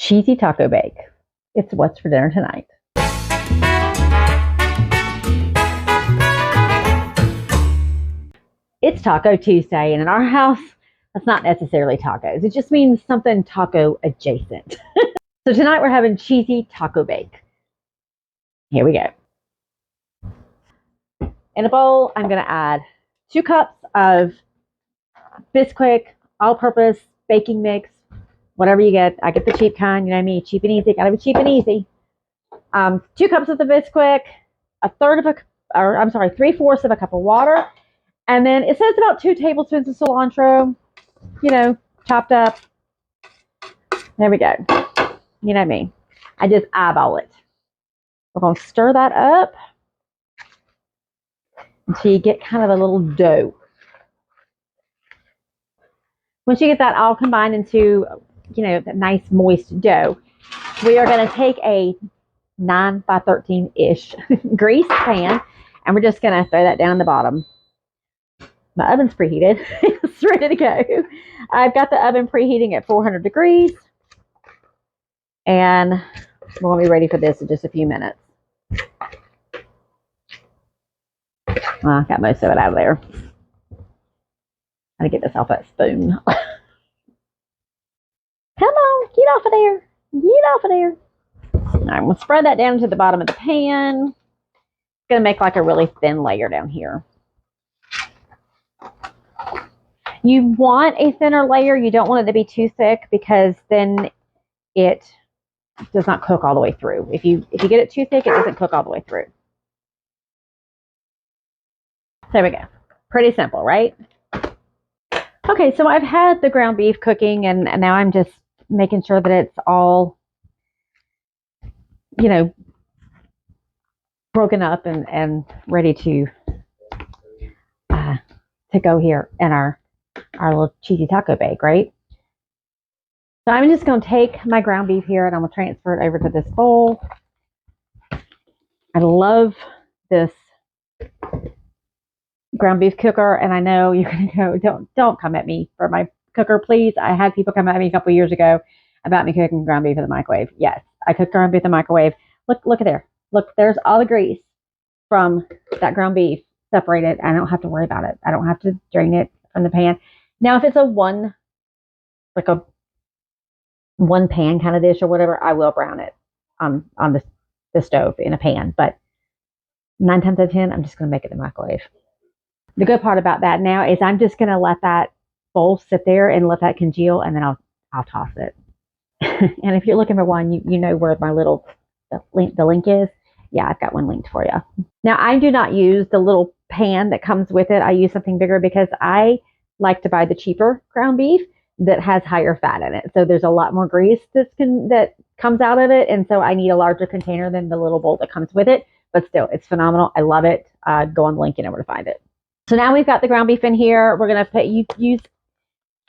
cheesy taco bake. It's what's for dinner tonight. It's Taco Tuesday, and in our house, that's not necessarily tacos. It just means something taco adjacent. So tonight we're having cheesy taco bake. Here we go. In a bowl, I'm going to add 2 cups of Bisquick all-purpose baking mix, whatever you get. I get the cheap kind, you know me, cheap and easy. Gotta be cheap and easy. 2 cups of the Bisquick, 3/4 of a cup of water, and then it says about 2 tablespoons of cilantro, you know, chopped up. There we go. You know me. I just eyeball it. We're going to stir that up until you get kind of a little dough. Once you get that all combined into, you know, that nice moist dough, we are going to take a 9 by 13-ish greased pan, and we're just going to throw that down the bottom. My oven's preheated. It's ready to go. I've got the oven preheating at 400 degrees, and we're going to be ready for this in just a few minutes. I got most of it out of there. Gotta get this off that spoon. Come on, get off of there. Get off of there. All right, we'll spread that down to the bottom of the pan. It's gonna make like a really thin layer down here. You want a thinner layer. You don't want it to be too thick because then it does not cook all the way through. If you get it too thick, it doesn't cook all the way through. There we go. Pretty simple, right? Okay, so I've had the ground beef cooking, and now I'm just making sure that it's all, you know, broken up and ready to go here in our little cheesy taco bake, right? So I'm just going to take my ground beef here, and I'm going to transfer it over to this bowl. I love this ground beef cooker, and I know you're gonna go, don't come at me for my cooker, please. I had people come at me a couple years ago about me cooking ground beef in the microwave. Yes, I cook ground beef in the microwave. Look at there. Look, there's all the grease from that ground beef separated. I don't have to worry about it. I don't have to drain it from the pan. Now, if it's a one pan kind of dish or whatever, I will brown it on the stove in a pan. But 9 times out of 10, I'm just gonna make it in the microwave. The good part about that now is I'm just going to let that bowl sit there and let that congeal, and then I'll toss it. And if you're looking for one, you know where my the link is. Yeah, I've got one linked for you. Now, I do not use the little pan that comes with it. I use something bigger because I like to buy the cheaper ground beef that has higher fat in it. So there's a lot more grease that comes out of it, and so I need a larger container than the little bowl that comes with it. But still, it's phenomenal. I love it. Go on the link, you know where to find it. So now we've got the ground beef in here. We're gonna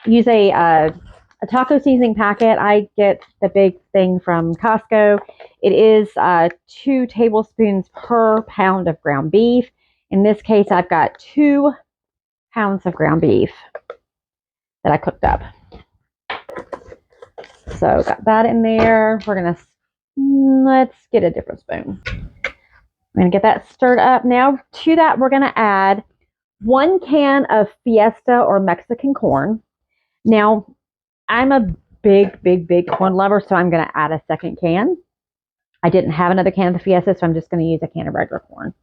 use a taco seasoning packet. I get the big thing from Costco. It is 2 tablespoons per pound of ground beef. In this case, I've got 2 pounds of ground beef that I cooked up. So got that in there. Let's get a different spoon. I'm gonna get that stirred up. Now to that, we're gonna add 1 can of Fiesta or Mexican corn. Now, I'm a big corn lover, so I'm going to add a 2nd can. I didn't have another can of the Fiesta, so I'm just going to use a can of regular corn.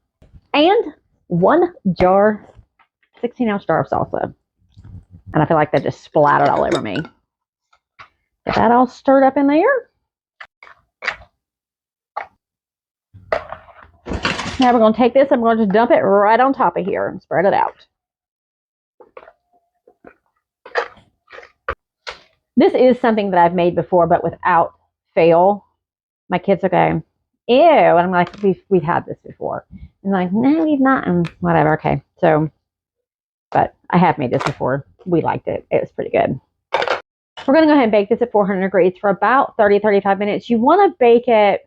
And 1 jar, 16-ounce jar of salsa. And I feel like that just splattered all over me. Get that all stirred up in there. Now we're going to take this and we're going to dump it right on top of here and spread it out. This is something that I've made before, but without fail, my kids are going, ew. And I'm like, we've had this before. And they're like, no, we've not. And whatever. Okay. So, but I have made this before. We liked it. It was pretty good. We're going to go ahead and bake this at 400 degrees for about 30-35 minutes. You want to bake it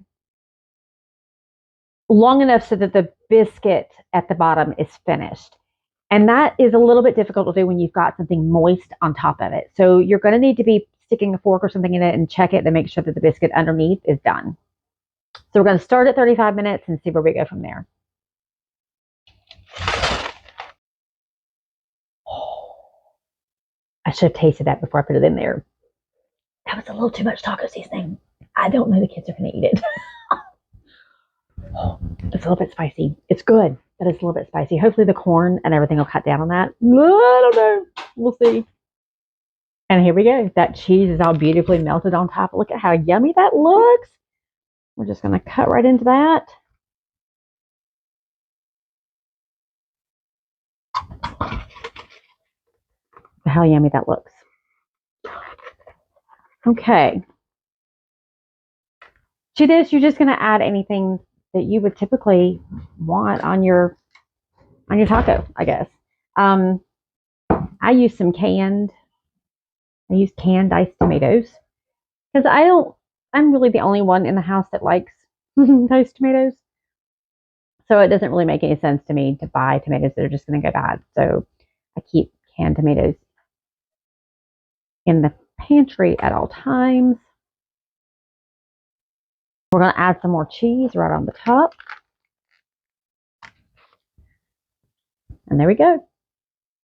long enough so that the biscuit at the bottom is finished. And that is a little bit difficult to do when you've got something moist on top of it. So you're going to need to be sticking a fork or something in it and check it to make sure that the biscuit underneath is done. So we're going to start at 35 minutes and see where we go from there. I should have tasted that before I put it in there. That was a little too much taco seasoning. I don't know the kids are going to eat it. It's a little bit spicy. It's good, but it's a little bit spicy. Hopefully the corn and everything will cut down on that. I don't know. We'll see. And here we go. That cheese is all beautifully melted on top. Look at how yummy that looks. We're just going to cut right into that. How yummy that looks. Okay. To this, you're just going to add anything that you would typically want on your taco, I guess. I use canned diced tomatoes because I'm really the only one in the house that likes diced tomatoes. So it doesn't really make any sense to me to buy tomatoes that are just going to go bad. So I keep canned tomatoes in the pantry at all times. We're going to add some more cheese right on the top. And there we go.